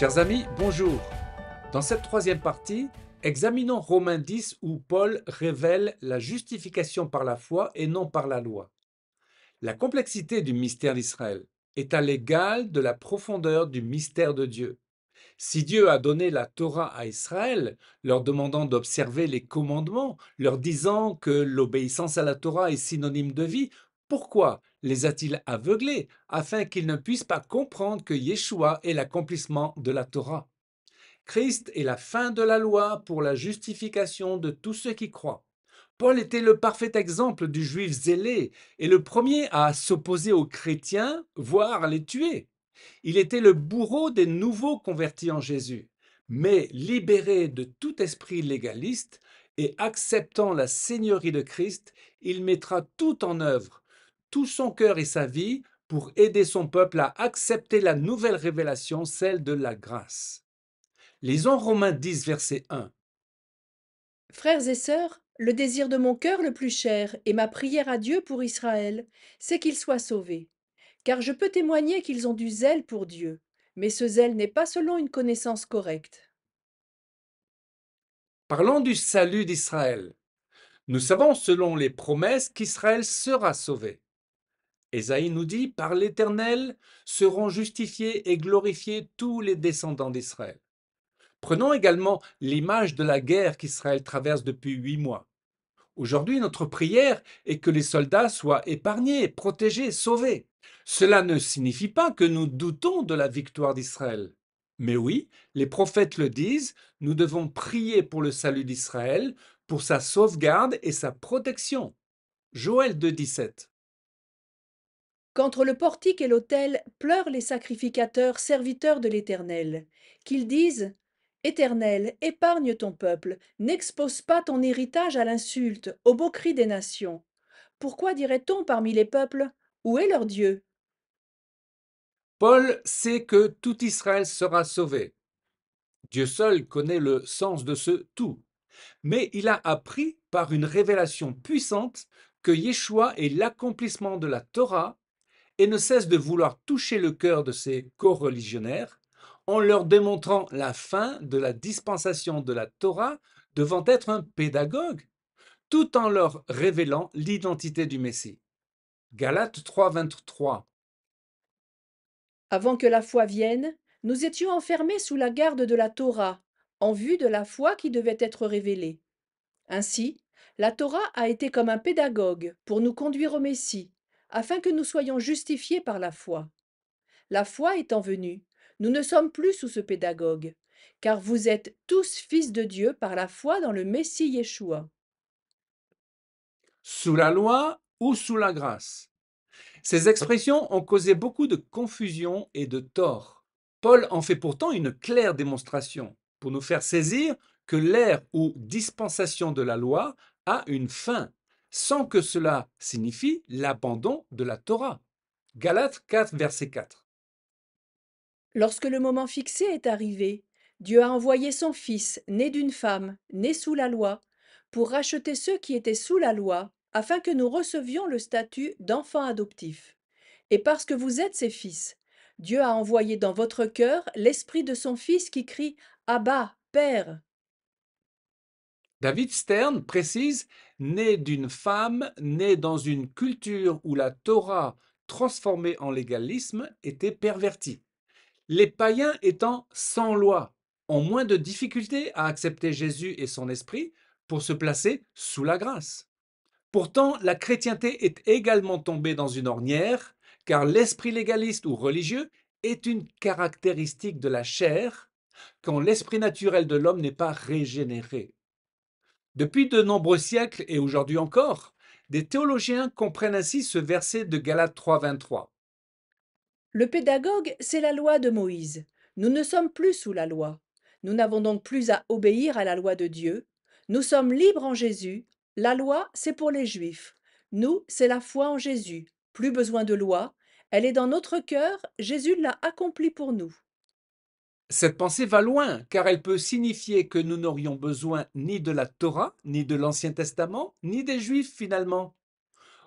Chers amis, bonjour. Dans cette troisième partie, examinons Romains 10 où Paul révèle la justification par la foi et non par la loi. La complexité du mystère d'Israël est à l'égal de la profondeur du mystère de Dieu. Si Dieu a donné la Torah à Israël, leur demandant d'observer les commandements, leur disant que l'obéissance à la Torah est synonyme de vie, pourquoi les a-t-il aveuglés afin qu'ils ne puissent pas comprendre que Yeshua est l'accomplissement de la Torah? Christ est la fin de la loi pour la justification de tous ceux qui croient. Paul était le parfait exemple du juif zélé et le premier à s'opposer aux chrétiens, voire à les tuer. Il était le bourreau des nouveaux convertis en Jésus. Mais libéré de tout esprit légaliste et acceptant la seigneurie de Christ, il mettra tout en œuvre, tout son cœur et sa vie, pour aider son peuple à accepter la nouvelle révélation, celle de la grâce. Lisons Romains 10, verset 1. Frères et sœurs, le désir de mon cœur le plus cher et ma prière à Dieu pour Israël, c'est qu'ils soient sauvés. Car je peux témoigner qu'ils ont du zèle pour Dieu, mais ce zèle n'est pas selon une connaissance correcte. Parlons du salut d'Israël. Nous savons selon les promesses qu'Israël sera sauvé. Ésaïe nous dit, par l'Éternel seront justifiés et glorifiés tous les descendants d'Israël. Prenons également l'image de la guerre qu'Israël traverse depuis 8 mois. Aujourd'hui, notre prière est que les soldats soient épargnés, protégés, sauvés. Cela ne signifie pas que nous doutons de la victoire d'Israël. Mais oui, les prophètes le disent, nous devons prier pour le salut d'Israël, pour sa sauvegarde et sa protection. Joël 2,17. Qu'entre le portique et l'autel pleurent les sacrificateurs serviteurs de l'Éternel, qu'ils disent Éternel, épargne ton peuple, n'expose pas ton héritage à l'insulte, aux moqueries des nations. Pourquoi dirait-on parmi les peuples Où est leur Dieu? Paul sait que tout Israël sera sauvé. Dieu seul connaît le sens de ce tout. Mais il a appris par une révélation puissante que Yeshua est l'accomplissement de la Torah et ne cesse de vouloir toucher le cœur de ses coreligionnaires en leur démontrant la fin de la dispensation de la Torah devant être un pédagogue, tout en leur révélant l'identité du Messie. Galates 3, 23. Avant que la foi vienne, nous étions enfermés sous la garde de la Torah, en vue de la foi qui devait être révélée. Ainsi, la Torah a été comme un pédagogue pour nous conduire au Messie, afin que nous soyons justifiés par la foi. La foi étant venue, nous ne sommes plus sous ce pédagogue, car vous êtes tous fils de Dieu par la foi dans le Messie Yeshua. Sous la loi ou sous la grâce? Ces expressions ont causé beaucoup de confusion et de tort. Paul en fait pourtant une claire démonstration pour nous faire saisir que l'ère ou dispensation de la loi a une fin, sans que cela signifie l'abandon de la Torah. Galates 4, verset 4. Lorsque le moment fixé est arrivé, Dieu a envoyé son Fils, né d'une femme, né sous la loi, pour racheter ceux qui étaient sous la loi, afin que nous recevions le statut d'enfants adoptifs. Et parce que vous êtes ses fils, Dieu a envoyé dans votre cœur l'esprit de son Fils qui crie Abba, Père. David Stern précise, né d'une femme, né dans une culture où la Torah, transformée en légalisme, était pervertie. Les païens étant sans loi ont moins de difficultés à accepter Jésus et son esprit pour se placer sous la grâce. Pourtant, la chrétienté est également tombée dans une ornière, car l'esprit légaliste ou religieux est une caractéristique de la chair quand l'esprit naturel de l'homme n'est pas régénéré. Depuis de nombreux siècles et aujourd'hui encore, des théologiens comprennent ainsi ce verset de Galates 3,23. Le pédagogue, c'est la loi de Moïse. Nous ne sommes plus sous la loi. Nous n'avons donc plus à obéir à la loi de Dieu. Nous sommes libres en Jésus. La loi, c'est pour les Juifs. Nous, c'est la foi en Jésus. Plus besoin de loi. Elle est dans notre cœur. Jésus l'a accomplie pour nous. Cette pensée va loin, car elle peut signifier que nous n'aurions besoin ni de la Torah, ni de l'Ancien Testament, ni des Juifs finalement.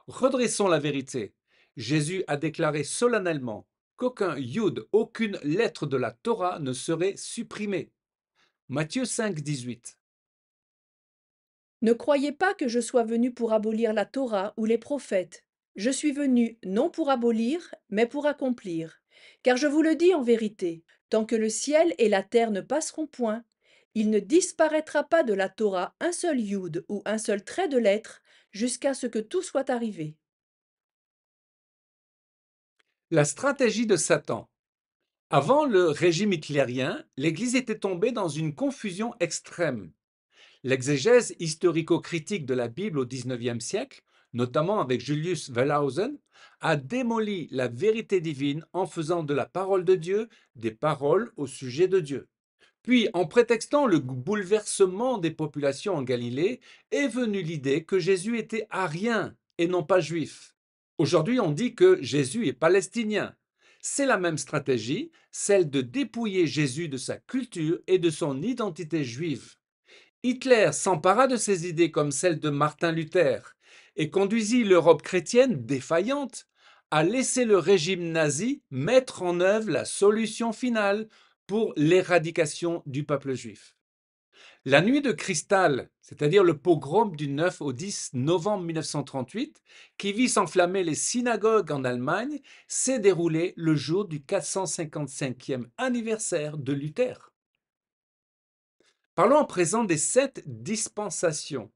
Redressons la vérité. Jésus a déclaré solennellement qu'aucun yud, aucune lettre de la Torah ne serait supprimée. Matthieu 5, 18. Ne croyez pas que je sois venu pour abolir la Torah ou les prophètes. Je suis venu non pour abolir, mais pour accomplir. Car je vous le dis en vérité, tant que le ciel et la terre ne passeront point, il ne disparaîtra pas de la Torah un seul yud ou un seul trait de lettre, jusqu'à ce que tout soit arrivé. La stratégie de Satan. Avant le régime hitlérien, l'Église était tombée dans une confusion extrême. L'exégèse historico-critique de la Bible au XIXe siècle, notamment avec Julius Wellhausen, a démoli la vérité divine en faisant de la parole de Dieu des paroles au sujet de Dieu. Puis, en prétextant le bouleversement des populations en Galilée, est venue l'idée que Jésus était arien et non pas juif. Aujourd'hui, on dit que Jésus est palestinien. C'est la même stratégie, celle de dépouiller Jésus de sa culture et de son identité juive. Hitler s'empara de ces idées comme celle de Martin Luther et conduisit l'Europe chrétienne défaillante à laisser le régime nazi mettre en œuvre la solution finale pour l'éradication du peuple juif. La nuit de cristal, c'est-à-dire le pogrom du 9 au 10 novembre 1938, qui vit s'enflammer les synagogues en Allemagne, s'est déroulée le jour du 455e anniversaire de Luther. Parlons à présent des 7 dispensations.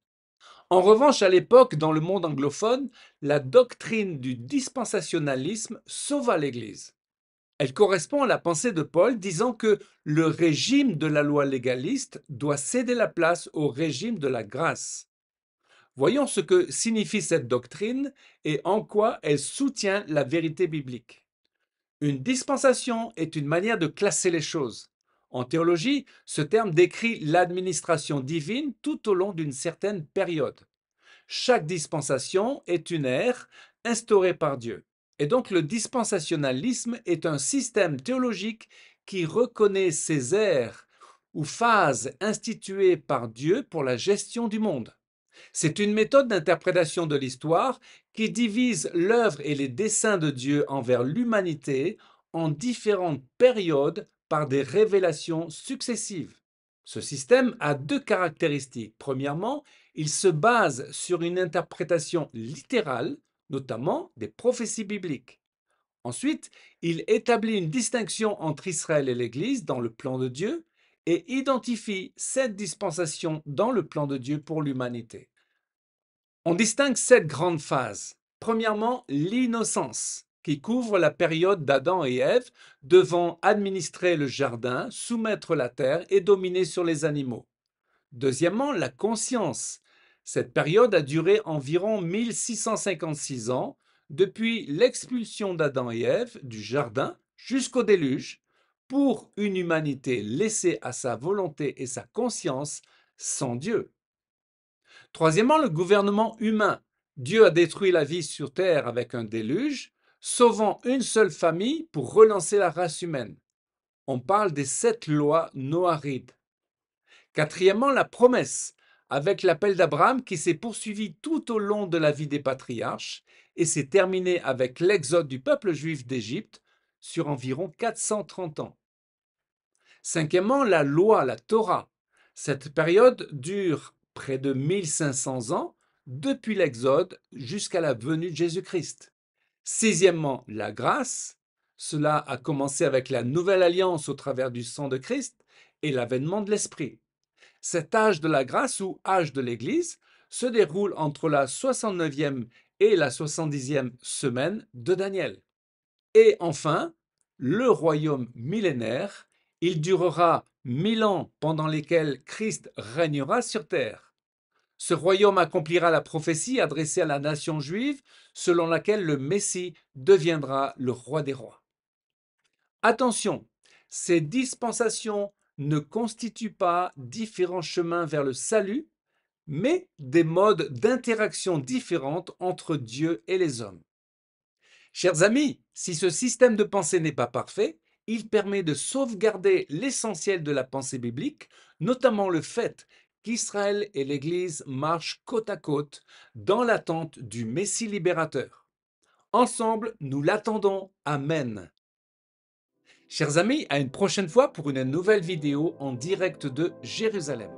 En revanche, à l'époque, dans le monde anglophone, la doctrine du dispensationalisme sauva l'Église. Elle correspond à la pensée de Paul disant que le régime de la loi légaliste doit céder la place au régime de la grâce. Voyons ce que signifie cette doctrine et en quoi elle soutient la vérité biblique. Une dispensation est une manière de classer les choses. En théologie, ce terme décrit l'administration divine tout au long d'une certaine période. Chaque dispensation est une ère instaurée par Dieu. Et donc le dispensationalisme est un système théologique qui reconnaît ces ères ou phases instituées par Dieu pour la gestion du monde. C'est une méthode d'interprétation de l'histoire qui divise l'œuvre et les desseins de Dieu envers l'humanité en différentes périodes par des révélations successives. Ce système a deux caractéristiques. Premièrement, il se base sur une interprétation littérale, notamment des prophéties bibliques. Ensuite, il établit une distinction entre Israël et l'Église dans le plan de Dieu et identifie cette dispensation dans le plan de Dieu pour l'humanité. On distingue 7 grandes phases. Premièrement, l'innocence, qui couvre la période d'Adam et Ève devant administrer le jardin, soumettre la terre et dominer sur les animaux. Deuxièmement, la conscience. Cette période a duré environ 1656 ans, depuis l'expulsion d'Adam et Ève du jardin jusqu'au déluge, pour une humanité laissée à sa volonté et sa conscience sans Dieu. Troisièmement, le gouvernement humain. Dieu a détruit la vie sur Terre avec un déluge, sauvant une seule famille pour relancer la race humaine. On parle des 7 lois noahides. Quatrièmement, la promesse, avec l'appel d'Abraham qui s'est poursuivi tout au long de la vie des patriarches et s'est terminé avec l'exode du peuple juif d'Égypte sur environ 430 ans. Cinquièmement, la loi, la Torah. Cette période dure près de 1500 ans, depuis l'Exode jusqu'à la venue de Jésus-Christ. Sixièmement, la grâce. Cela a commencé avec la nouvelle alliance au travers du sang de Christ et l'avènement de l'Esprit. Cet âge de la grâce ou âge de l'Église se déroule entre la 69e et la 70e semaine de Daniel. Et enfin, le royaume millénaire, il durera 1000 ans pendant lesquels Christ régnera sur terre. Ce royaume accomplira la prophétie adressée à la nation juive selon laquelle le Messie deviendra le roi des rois. Attention, ces dispensations ne constituent pas différents chemins vers le salut, mais des modes d'interaction différentes entre Dieu et les hommes. Chers amis, si ce système de pensée n'est pas parfait, il permet de sauvegarder l'essentiel de la pensée biblique, notamment le fait qu'Israël et l'Église marchent côte à côte dans l'attente du Messie libérateur. Ensemble, nous l'attendons. Amen. Chers amis, à une prochaine fois pour une nouvelle vidéo en direct de Jérusalem.